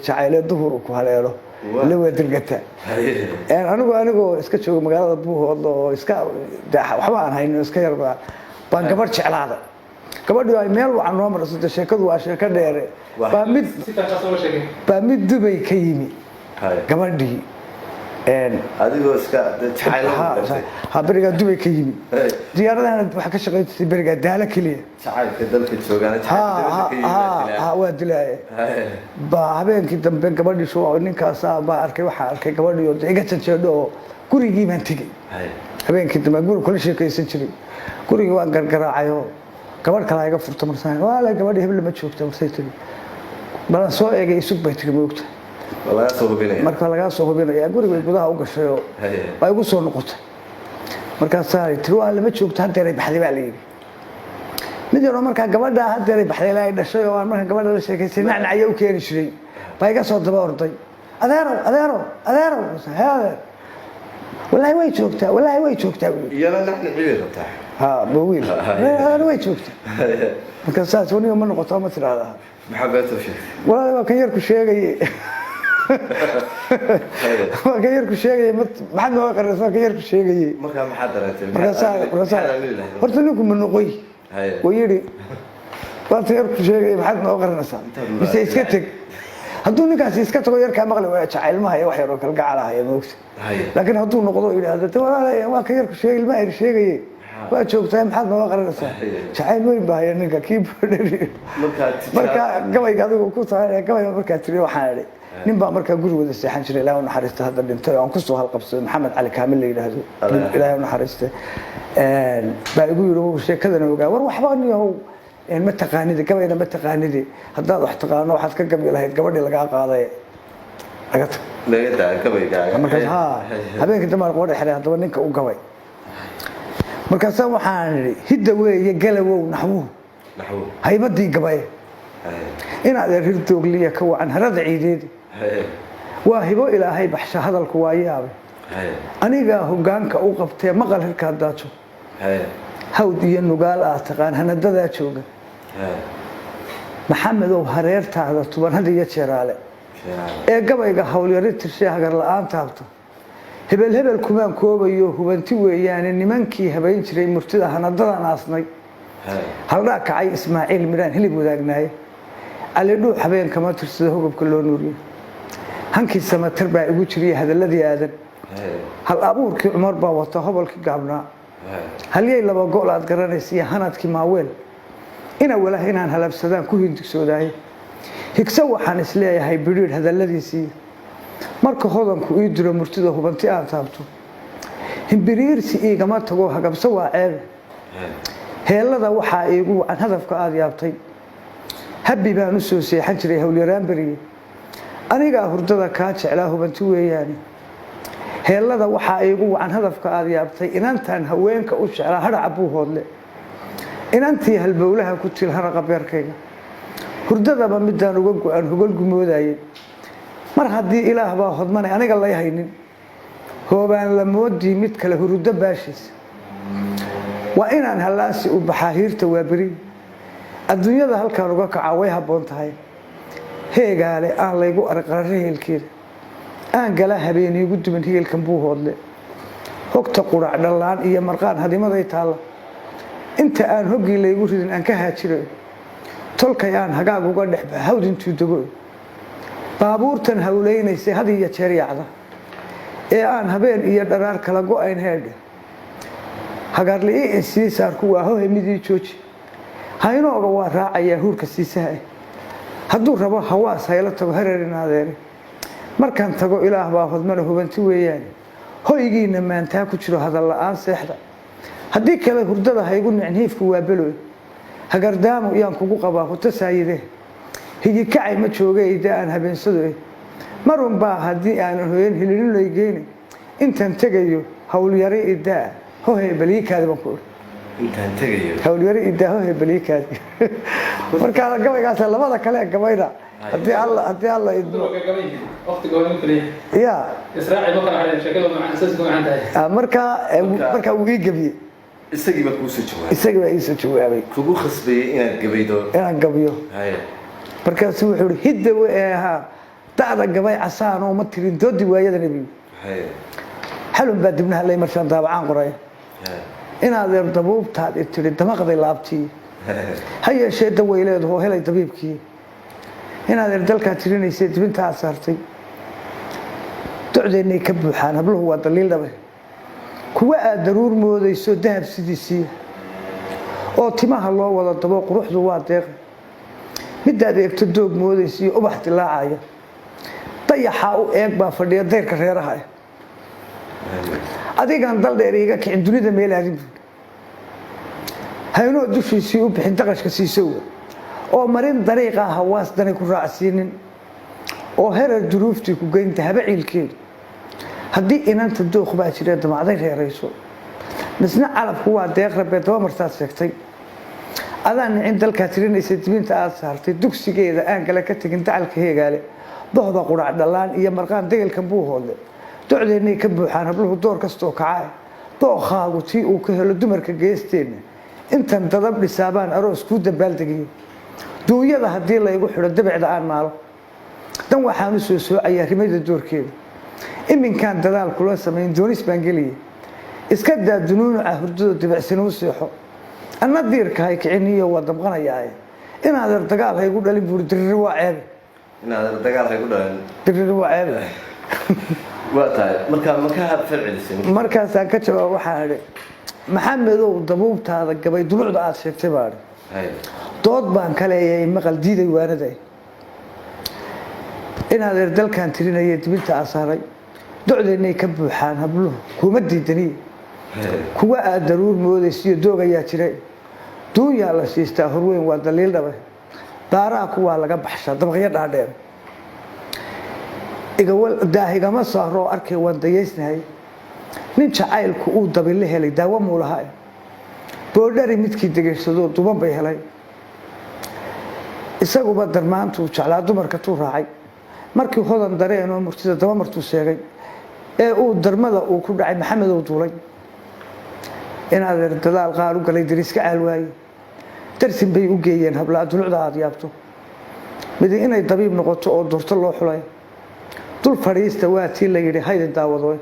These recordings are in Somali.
jacayl duhur ku haleelo la wadirgata anigu iska joogo magaalada Buuhood oo iska waxba aan hayno iska yarba baan gabar jeclaada gabadhu ay meel wacan noo marayso sheekadu waa sheeko dheer baa mid Dubai ka yimi gabadhii adigoo iska jacayl beriga Dubai ka yimi diyaaradahan waxa ka shaqeeyay beriga daala kaliya jacaylka dalka joogaana waa dilay baa habeenkii dambe gabadhii soo ninkaas baa arkay waxa arkay gabadhii oo iga janjeedho gurigii baan tagay habeenkii dambe guriga kula sheekaysan jiray gurigii waan gargaraacayo gabadh kale iga furto marsan wala gabadhii hebel ma joogto marsay tiri bal soo eegay isug bay tiri moogta marka laga soo hubinaya guriga gudaha u gashay oo ay ugu soo noqotay marka saari tiri waa lama joogto hadeeray baxday baa leeyahay mid yar marka gabadha hadeeray baxday la dhashay oo marka gabadha la sheekaysay nacnacay u keenay shiray baa iga soo daba orday adeero wallahi way joogtaa iyana nacnacay rabtaa bawil way joogtaa marka saas waniga ma noqoto ma tiraahdaa maxaabatu sheeg waa kan yar ku sheegay ka yar ku sheegay maxad noo qaraysaa ka yar ku sheegay marka maxad dareentay marka horta ninku ma noqoy oo yiri waa yar ku sheegay maxad noo qaraysaa mise iska tag hadduu ninkaas iska tago yarka maqli waa jacayl ma hayo wax yar oo kala gacalahay moogta laakiin hadduu noqdo yiraahdo waa ka yar ku sheegay ilma ay sheegay waa joogtaa maxad noo qaraysaa jacayl weyn baa hayo ninka keyboard marka gabayga adigu ku tahay gabayga marka tiri waxaan idhi nin baa marka guriga seexan jiray Ilaahay u naxariisto hadda dhintay oo aan ku soo halqabsaday Maxamed Cali Kaamil la yiraahdo Ilaahay u naxariisto baa igu yiri sheekadana ogaa war waxba niyow ma taqaanid gabayna ma taqaanid haddaad wax taqaano waxaad ka gabi lahayd gabadhii laga qaaday laga taa gabayga marka habeenkii dambe qoray xilay hadaba ninka u gabay marka waxaan idhi hidda weeye galawow naxwu haybadii gabay inaad rirtoogliya ka wacan harada ciideed waa hibo Ilaahay baxsha hadalku waa yaabay aniga hogaanka u qabtay maqal hirka daajo hawd iyo nugaal taqaan hanadada jooga maxamed oo hareertaada tubanada iyo jeeraale ee gabayga hawlyari tirshay hagar la'aan taabto hebel kumaan koobayo hubanti weeyaan nimankii habayn jiray murtida hanadada naasnay halda kacay Ismaaciil Miraan hilib wadaagnaay ali dhuu habeen kama tirsada hubabka loo nuuriyo hankii samatar baa ugu jiray hadaladii aadan hal abuurkii Umar baa wata hobolkii gaabnaa haliyay laba gool aad garanaysiin hanadkii maaweel ina walaah inaan halabsadaan ku hindigsooday higsa waxaan isleeyahay biriir hadaladiisii marka hodanku ii diro murtida hubanti aan taabto himbiriirsi igama tago hagabso waa ceeb heelada waxa iigu aan hadafka aad yaabtay habbi baan u soo seexan jiray hawlyaraan bariye aniga hurdada ka jeclaa hubanti weeyaan heelada waxa iigu aan hadafka aad yaabtay inantan haweenka u jeclaa harac Buuhoodle inantii halbowlaha ku tilhana qabeerkayga hurdadaba midaan uga go'an hogol gumoodayay mar haddii Ilaah baa hodmanay aniga la haynin hoobaan la moodi mid kale hurdo baashis waa inaan halaasi u baxaahirta waa bari adduunyada halkaan uga kacaa way haboon tahay heegaale aan laygu arqarreelkeeda aan gala habeenigu duman heelkan Buuhoodle hogta qurac dhalaan iyo marqaan hadimaday taala inta aan hoggii laygu ridin aan ka haajiro tolkay aan hagaag uga dhexba hawd intuu dago baabuurtan hawleynaysa had iyo jeer yaacda ee aan habeen iyo dharaar kala go'ayn heedhe hagarli si saarku waa hooyadii jooji haynooga waa raacaya huurka siisaha hadduu rabo hawaas hayla tago hareerinaadeen markaan tago Ilaah baa hodmana hubanti weeyaan hoygiina maanta ku jiro hadal la'aan seexda haddii kale hurdada haygu nicniifku waa belo hagardaamo iyaan kugu qabaa ku tasaayide higi kacay ma joogayda aan habeensado marun baa haddii aan hooyan hilin leeyeen intaan tagayo hawl yari idaa hooy baliikaada baan ku intaan tagayo hawl yari idaa hooy baliikaada marka gabaygaas labada kale gabayda haddii Allah idmo waqti go'an kaliya ya israaci ma kala sheekada macaan asaas ku macaan tahay marka uu ii gabiye isagiiba ku soo jawaabay kugu khasbay inaad gabaydo inaan gabiyo markaas wuxuu hidda weeyaha da'da gabay casaan oo ma tirin doodi waayada nabiga xalun baa dibnaha lay marshaan daabacaan qoray inaad dabuubtaad tiri damaqday laabtii هيا شيء دويلاد هو هلا طبيبكي هنا dalka tirinaysa dibinta saartay ducdeynay ka buuxaan habluhu waa daliil dhabe kuwa aad daruur moodayso dahab sidiisii oo timaha loo wada dabo quruxdu waa deeq midaad eegto doog moodayso ubax dilaacaya dayaxa u eeg baa fadhiya deerka reeraha adigan dal dheer iga kicin dunida meel aadin hayno dushiisii u bixin daqashka siisow oo marin dariiqa hawaas danay ku raacsiinin oo herer duruuftii ku geynta haba ciilkeed haddii inanta dooq baa jira damacday reerayso misna calafku waa deeq rabbe daba martaad sheegtay adaan nicin dalka tirinaysa dibinta aad saartay dugsigeeda aan kala ka tagin dacalka heegaale dohda qurac dhalaan iyo marqaan degelkan buu hoodle ducdeennay ka buuxaan habluhu door kastoo kacaa dookhaagu tii uu ka helo dumarka geesteena intan dadab dhisaabaan aroos ku dabaaldegay duunyada hadii la igu xiro dabacda aan maalo dan waxaan u soo soocayaa rimada doorkeeda iminkan dadaal kula sameyn doonis baan geliyay iska daa dunuun ah hurdada dibacsan u seexo anna diirka ay kiciniyo wada maqanayaa inaad dagaal ay ugu dhalin buur dirir waa ceeb inaad dagaal ay ugu dhalin dirir waa ceeb waa tahay marka falcelisay markaas ka jawaab waxaan idhi maxamedow dabuubtaada gabay dulucda aad sheegtay baa dood baan kaleeyay maqal diiday waanaday inaad dalkan tirinayay dibinta asaaray ducdeennay ka buuxaan habluhu kuma diidani kuwa aad daruur moodaysiyo doogayaa jiray duuyaa la siistaa horweyn waa daliil dhabe daaraa kuwaa laga baxshaa dabaqyo dhaadheer daahigama saaroo arkay waan dayaysnahay nin jacaylku uu dabile helay daawo muulaha boodhari midkii degeysado duban bay helay isaguba darmaantu jeclaa dumarka tuu raacay markii hodan dareenoo murtida daba martuu sheegay ee uu darmada uu ku dhacay maxamedow duulay inaad dadaal qaar u galay dariska caalwaaye darsin bay u geeyeen hablaa dulucda aad yaabto mid inay dabiib noqoto oo durto loo xulay dul fadhiista waa tii la yidhi haydin daawado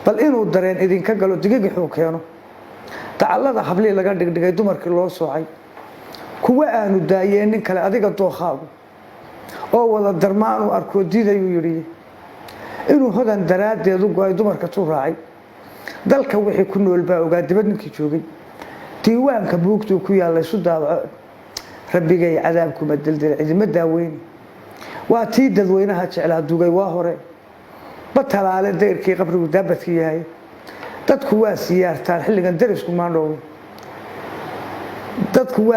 bal inuu dareen idinka galo digigixuu keeno tacallada hablii laga dhigdhigay dumarkii loo soocay kuwa aanu daayeen nin kale adiga dookhaagu oo wada darmaanu arkoo diidayuu yidhi inuu hodan daraaddeedu go'ay dumarka tuu raacay dalka wixii ku nool baa ogaa dibad ninkii joogay diiwaanka buugtuu ku yaallay isu daabaco rabbigay cadaabkuma dildil cidima daaweyni waa tii dadweynaha jeclaa dugay waa hore batalaale dayrkii qabrigu daabadkii yahay dadku waa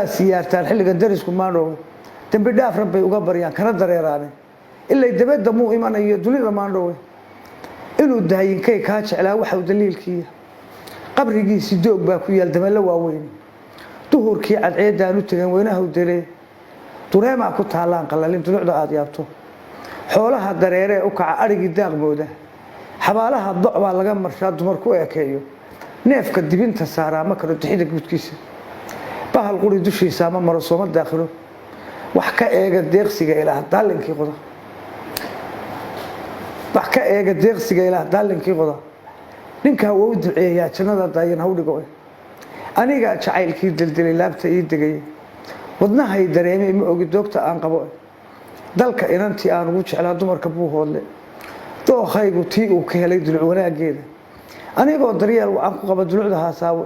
siyaartaan xilligan darisku maandhoowe dambi dhaaf rabbay uga baryaan kana dareeraane ilay dabadda muu imanayo dunida maandhoowe inuu daayinkay kaa jeclaa waxau daliilkiiya qabrigiisii doog baa ku yaal dameelo waaweyn duhurkii cadceeddaan u tegan weynaha u dalee dureemaa ku taallaan qalalin dulucda aad yaabto xoolaha dareeree u kaca adhigii daaqmooda xabaalaha doc baa laga marshaa dumar ku ekeeyo neefka dibinta saaraa ma karo dixida gudkiisa bahal quri dushiisa ama maro sooma daakhilo wax ka eega deeqsiga ilaah daalinkii qoda ninkaa waa u duceeyaa jannada daayan hawdhigo aniga jacaylkii dildilay laabta ii degay wadnahay dareemay ma ogi doogta aan qabo dalka inantii aan ugu jeclaa dumarka buu hoodle dookhaygu tii uu ka helay duluc wanaageeda anigoo daryeel wacan ku qaba dulucda haasaawe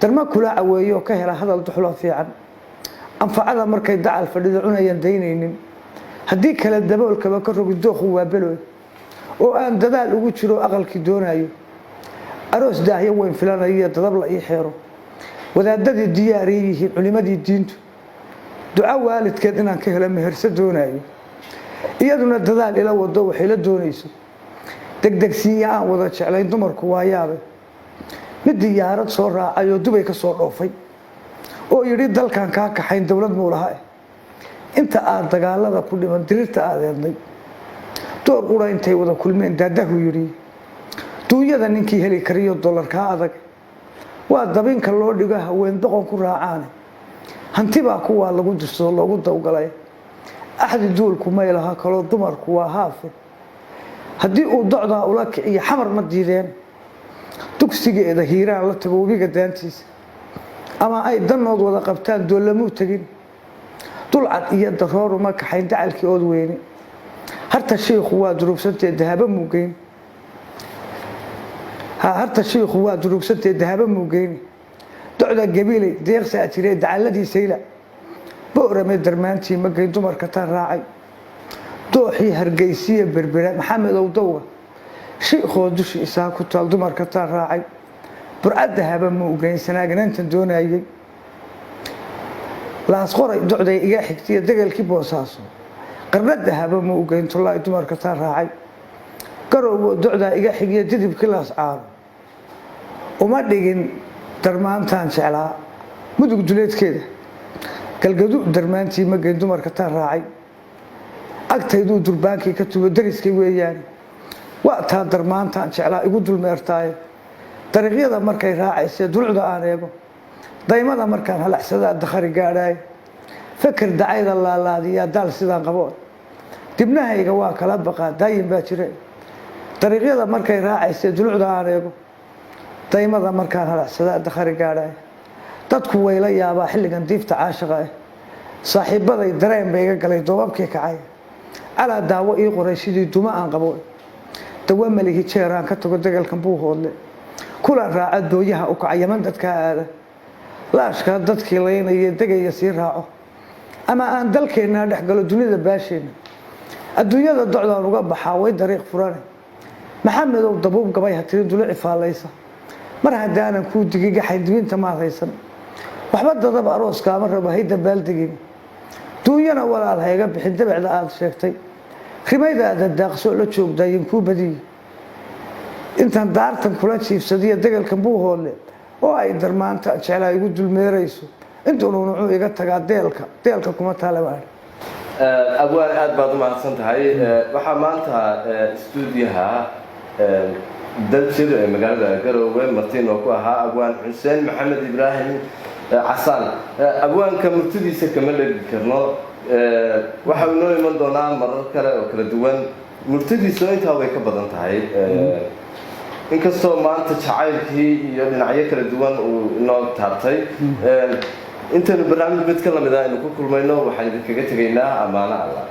darma kula caweeyo ka hela hadal duxlo fiican anfacada markay dacal fadhido cunayaan daynaynin haddii kale daboolkaba ka rogi dookhu waa beloy oo aan dadaal ugu jiro aqalkii doonayo aroos daahyo weyn filanayo dadab la ii xeero wadaadadii diyaariy yihiin culimadii diintu duca waalidkeed inaan ka helo meherso doonayo iyaduna dadaal ila wado waxay la doonayso degdegsiiya aan wada jeclayn dumarku waa yaabe mid diyaarad soo raacay oo dubay ka soo dhoofay oo yidhi dalkan kaa kaxayn dowlad muulaha inta aad dagaalada ku dhiman dirirta aad eednay door qura intay wada kulmeen daadahu yidhi duunyada ninkii heli kariyo dollarkaa adag waa dabinka loo dhigo haween doqon ku raacaane hanti baa kuwaa lagu dirsoo loogu dawgalay axdi duulku may laha kaloo dumarku waa haafid haddii uu docdaa ula kiciyo xamar ma diideen dugsigeeda hiiraan la tago webiga daantiisa ama ay danood wada qabtaan doolamuu tegin dulcad iyo daroor uma kaxayn dacalkii ood weyne harta shiikhu waa durugsantae dahaba muugeyn harta shiikhu waa durugsantae dahaba muugeyn docda gabiilay deeqsaa jiree dacalladii sayla boorame darmaantii magayn dumarka taan raacay dooxii hargeysiya berbera maxamedow dowga shiikhoo dushi isaa ku taal dumarka taan raacay burcad dahaba muugeyn sanaaganantan doonayay laas qoray docday iga xigtiya degalkii boosaaso qarna dahaba muugeyn tullaay dumarka taan raacay garowgo docdaa iga xigiya didibkii laas caaro uma dhigin darmaantaan jeclaa mudug duleedkeeda galgadu darmaantii magayn dumarka taan raacay agtayduu durbaankii ka tugo dariskay weeyaan waa taa darmaantaan jeclaa igu dulmeertaaye dariiqyada markay raacaysee dulucda aan eego daymada markaan halaxsadaa dakhari gaadhaaye fakar dacayda laalaadiyaa daal sidaan qaboon dibnahayga waa kala baqaa daayin baa jire dariiqyada markay raacaysee dulucda aan eego daymada markaan halaxsadaa dakhari gaadhaaye dadku wayla yaabaa xilligan diifta caashiqa ah saaxiibaday dareen ba iga galay doobabkii kacay calaa daawo ii qoray sidii duma aan qabo dawa malihi jeeraan ka tago degalkan buu hoodle kulan raaca dooyaha u kaca yaman dadkaa aada laashkaa dadkii laynaya degaya sii raaco ama aan dalkeennaa dhex galo dunida baasheenna adduunyada docdaan uga baxaa way dariiq furane maxamedow dabuub gabay hatirin duluci faallaysa mar haddaanan kuu digigaxayn dibinta maad haysan waxba dadaba arooskaama rabo hay dabaaldegin duunyana walaal hayga bixin dabecda aad sheegtay rimaydaada daaqsoo la joogdaayin kuu badiye intaan daartan kula jiifsadiya degalkan buu hoodle oo ay darmaanta jeclaa igu dulmeerayso intuunu nucuu iga tagaa deelka kuma taalamaan abwaan aad baad u mahadsan tahay waxaa maanta stuudiyaha daljir ee magaalada Garowe martiin oo ku ahaa abwaan Xuseen Maxamed Ibraahim Casaan abwaanka murtidiisa kama leegi karno waxa uu noo iman doonaa marar kale oo kala duwan murtidiisa intaa way ka badan tahay inkastoo maanta jacaylkii iyo dhinacyo kala duwan uu inoo taabtay intaanu barnaamij mid ka lamid ah inuu ku kulmayno waxaan idinkaga tegaynaa amaano Allah